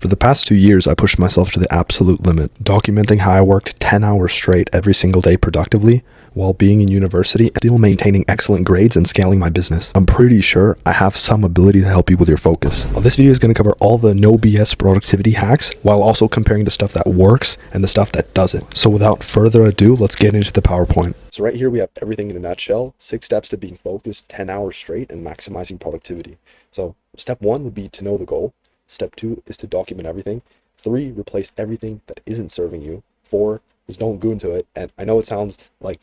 For the past 2 years, I pushed myself to the absolute limit, documenting how I worked 10 hours straight every single day productively, while being in university and still maintaining excellent grades and scaling my business. I'm pretty sure I have some ability to help you with your focus. This video is going to cover all the no BS productivity hacks, while also comparing the stuff that works and the stuff that doesn't. So without further ado, let's get into the PowerPoint. So right here we have everything in a nutshell, 6 steps to being focused 10 hours straight and maximizing productivity. So step 1 would be to know the goal. Step 2 is to document everything. 3, replace everything that isn't serving you. 4 is don't goon to it. And I know it sounds like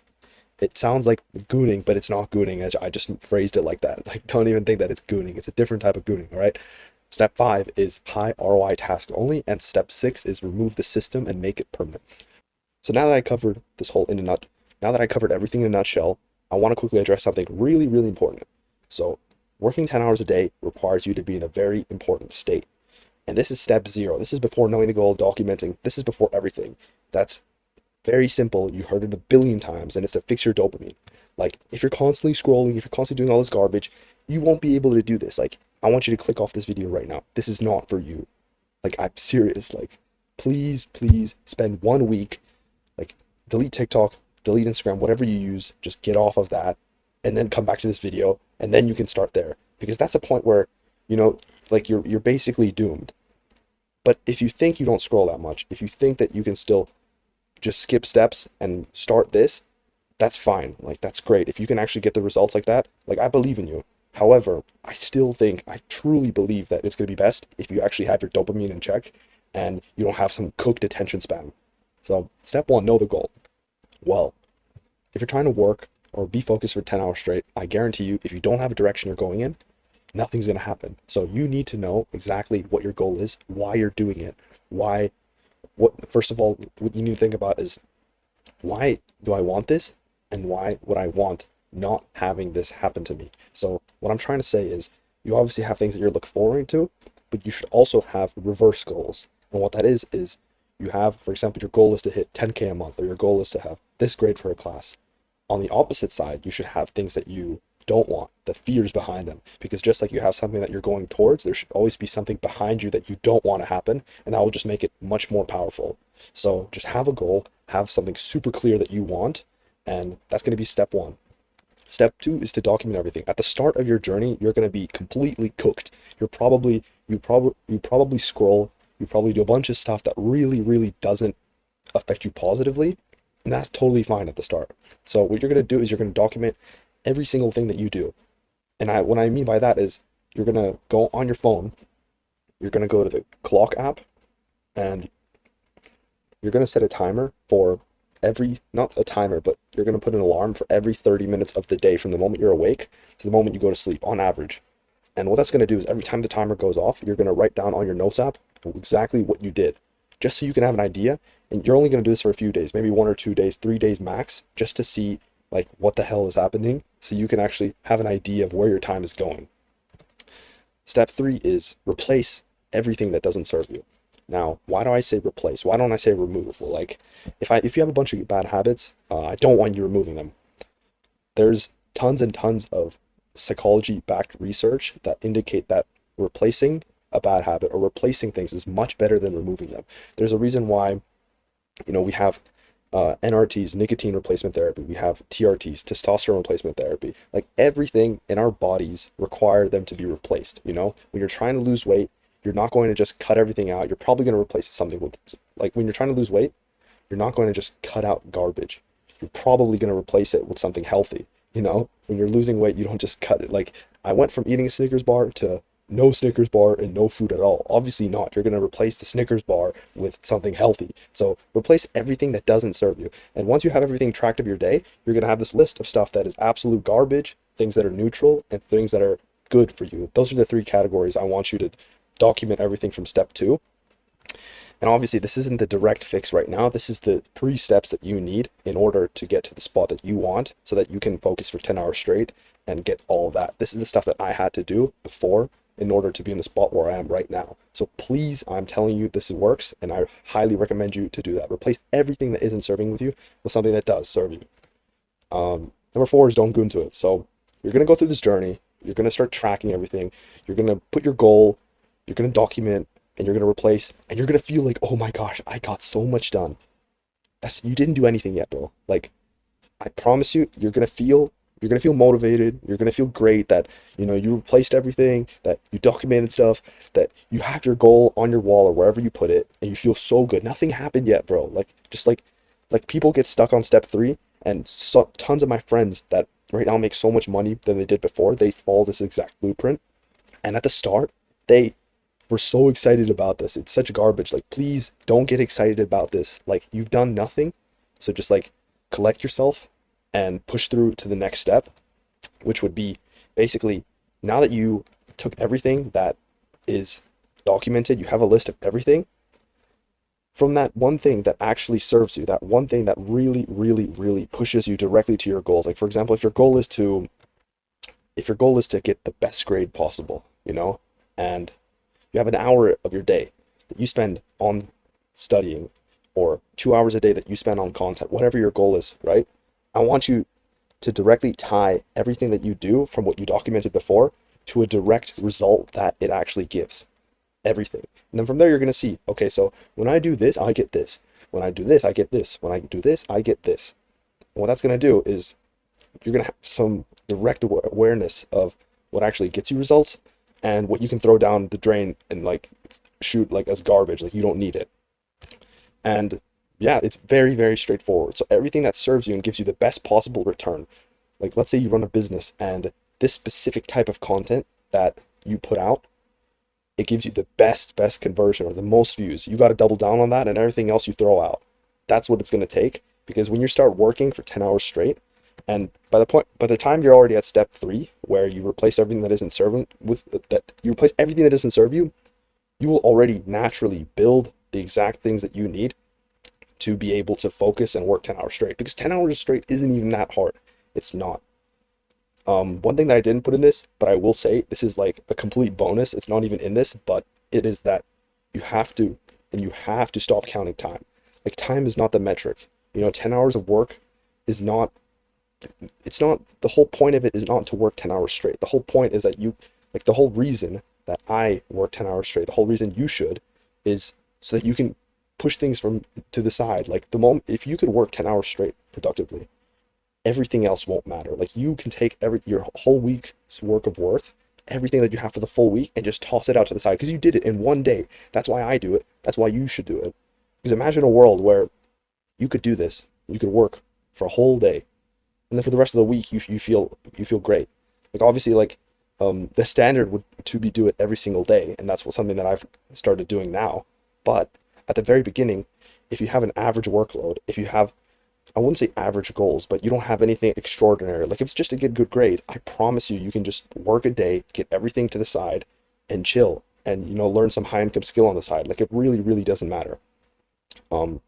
gooning, but it's not gooning. I just phrased it like that. Like, don't even think that it's gooning. It's a different type of gooning, all right? Step 5 is high ROI task only. And step 6 is remove the system and make it permanent. So now that I covered now that I covered everything in a nutshell, I want to quickly address something really, really important. So working 10 hours a day requires you to be in a very important state. And this is step 0. This is before knowing the goal, documenting. This is before everything. That's very simple. You heard it a billion times, and it's to fix your dopamine. Like, if you're constantly scrolling, if you're constantly doing all this garbage, you won't be able to do this. Like, I want you to click off this video right now. This is not for you. Like, I'm serious. Like, please spend 1 week, like, delete TikTok, delete Instagram, whatever you use, just get off of that, and then come back to this video, and then you can start there. Because that's a point where, you know, like, you're basically doomed. But if you think you don't scroll that much, if you think that you can still just skip steps and start this, that's fine. Like, that's great. If you can actually get the results like that, like, I believe in you. However, I truly believe that it's going to be best if you actually have your dopamine in check and you don't have some cooked attention span. So step 1, know the goal. Well, if you're trying to work or be focused for 10 hours straight, I guarantee you, if you don't have a direction you're going in, nothing's going to happen. So you need to know exactly what your goal is, why you're doing it, first of all, what you need to think about is, why do I want this? And why would I want not having this happen to me? So what I'm trying to say is, you obviously have things that you're looking forward to, but you should also have reverse goals. And what that is you have, for example, your goal is to hit 10K a month, or your goal is to have this grade for a class. On the opposite side, you should have things that you don't want, the fears behind them, because just like you have something that you're going towards, there should always be something behind you that you don't want to happen, and that will just make it much more powerful. So just have a goal, have something super clear that you want, and that's going to be step 1. Step 2 is to document everything. At the start of your journey, you're going to be completely cooked. You probably scroll, you probably do a bunch of stuff that really doesn't affect you positively, and that's totally fine at the start. So what you're going to do is you're going to document every single thing that you do. And what I mean by that is, you're going to go on your phone, you're going to go to the clock app, and you're going to set a timer for not a timer, but you're going to put an alarm for every 30 minutes of the day from the moment you're awake to the moment you go to sleep on average. And what that's going to do is, every time the timer goes off, you're going to write down on your notes app exactly what you did, just so you can have an idea. And you're only going to do this for a few days, maybe 1 or 2 days, 3 days max, just to see, like, what the hell is happening, so you can actually have an idea of where your time is going. Step 3 is replace everything that doesn't serve you. Now, why do I say replace? Why don't I say remove? Well, like, if you have a bunch of bad habits, I don't want you removing them. There's tons and tons of psychology-backed research that indicate that replacing a bad habit or replacing things is much better than removing them. There's a reason why, you know, we have NRTs, nicotine replacement therapy, we have TRTs, testosterone replacement therapy. Like, everything in our bodies require them to be replaced. You know, when you're trying to lose weight, you're not going to just cut everything out. You're probably going to replace something with, like, when you're trying to lose weight, you're not going to just cut out garbage. You're probably going to replace it with something healthy. You know, when you're losing weight, you don't just cut it. Like, I went from eating a Snickers bar to no Snickers bar and no food at all. Obviously not. You're going to replace the Snickers bar with something healthy. So replace everything that doesn't serve you. And once you have everything tracked of your day, you're going to have this list of stuff that is absolute garbage, things that are neutral, and things that are good for you. Those are the 3 categories I want you to document everything from step 2. And obviously this isn't the direct fix right now. This is the pre-steps that you need in order to get to the spot that you want, so that you can focus for 10 hours straight and get all of that. This is the stuff that I had to do before in order to be in the spot where I am right now. So please, I'm telling you, this works, and I highly recommend you to do that. Replace everything that isn't serving with you with something that does serve you. Number 4 is don't goon to it. So you're going to go through this journey. You're going to start tracking everything. You're going to put your goal. You're going to document and you're going to replace, and you're going to feel like, oh my gosh, I got so much done. You didn't do anything yet, bro. Like, I promise you, you're gonna feel motivated. You're gonna feel great that you replaced everything, that you documented stuff, that you have your goal on your wall or wherever you put it, and you feel so good. Nothing happened yet, bro. Like just like people get stuck on step three, and tons of my friends that right now make so much money than they did before, they follow this exact blueprint. And at the start, they were so excited about this. It's such garbage. Like, please don't get excited about this. Like, you've done nothing. So just like collect yourself and push through to the next step, which would be basically, now that you took everything that is documented, you have a list of everything, from that one thing that actually serves you, that one thing that really, really, really pushes you directly to your goals. Like, for example, if your goal is to get the best grade possible, and you have an hour of your day that you spend on studying, or 2 hours a day that you spend on content, whatever your goal is, right? I want you to directly tie everything that you do from what you documented before to a direct result that it actually gives. Everything. And then from there, you're going to see, okay, so when I do this, I get this. When I do this, I get this. When I do this, I get this. And what that's going to do is you're going to have some direct awareness of what actually gets you results and what you can throw down the drain and like shoot like as garbage, like you don't need it. And yeah, it's very, very straightforward. So everything that serves you and gives you the best possible return. Like, let's say you run a business and this specific type of content that you put out, it gives you the best conversion or the most views. You got to double down on that, and everything else you throw out. That's what it's going to take, because when you start working for 10 hours straight, and by the time you're already at step 3, where you replace everything that isn't serving you replace everything that doesn't serve you, you will already naturally build the exact things that you need to be able to focus and work 10 hours straight, because 10 hours straight isn't even that hard. It's not. One thing that I didn't put in this, but I will say, this is like a complete bonus. It's not even in this, but it is that you have to stop counting time. Like, time is not the metric. 10 hours of work is not, the whole point of it is not to work 10 hours straight. The whole point is that the whole reason that I work 10 hours straight, the whole reason you should, is so that you can push things from to the side. Like, the moment, if you could work 10 hours straight productively, everything else won't matter. Like, you can take your whole week's work of worth, everything that you have for the full week, and just toss it out to the side because you did it in one day. That's why I do it. That's why you should do it. Because imagine a world where you could do this. You could work for a whole day, and then for the rest of the week, you feel great. Like, obviously, like, the standard would to be do it every single day, and that's something that I've started doing now. But at the very beginning, if you have an average workload, if you have, I wouldn't say average goals, but you don't have anything extraordinary, like if it's just to get good grades, I promise you can just work a day, get everything to the side, and chill, and learn some high income skill on the side. Like, it really, really doesn't matter. But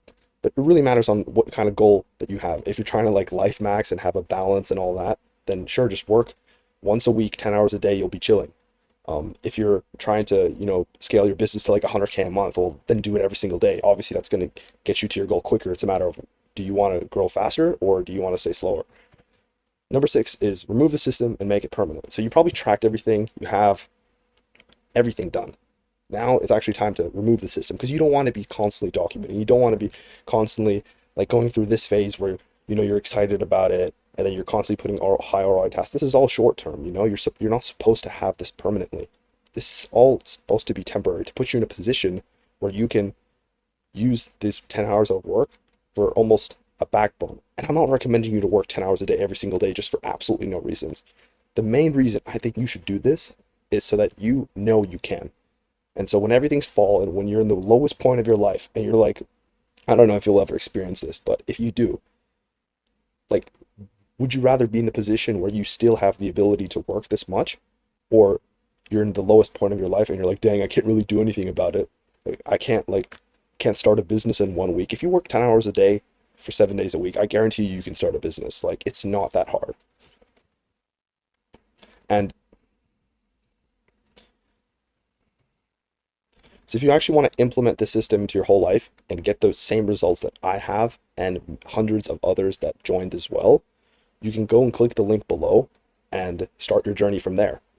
it really matters on what kind of goal that you have. If you're trying to like life max and have a balance and all that, then sure, just work once a week, 10 hours a day, you'll be chilling. If you're trying to, scale your business to like 100K a month, well, then do it every single day. Obviously, that's going to get you to your goal quicker. It's a matter of, do you want to grow faster or do you want to stay slower? Number 6 is remove the system and make it permanent. So you probably tracked everything. You have everything done. Now it's actually time to remove the system, because you don't want to be constantly documenting. You don't want to be constantly like going through this phase where, you're excited about it, and then you're constantly putting high ROI tasks. This is all short term. You're not supposed to have this permanently. This is all supposed to be temporary, to put you in a position where you can use this 10 hours of work for almost a backbone. And I'm not recommending you to work 10 hours a day every single day just for absolutely no reasons. The main reason I think you should do this is so that you know you can. And so when everything's fallen, when you're in the lowest point of your life and you're like, I don't know if you'll ever experience this, but if you do, like, would you rather be in the position where you still have the ability to work this much, or you're in the lowest point of your life and you're like, dang, I can't really do anything about it. Like, I can't start a business in 1 week. If you work 10 hours a day for 7 days a week, I guarantee you can start a business. Like, it's not that hard. And so if you actually want to implement the system into your whole life and get those same results that I have and hundreds of others that joined as well, you can go and click the link below and start your journey from there.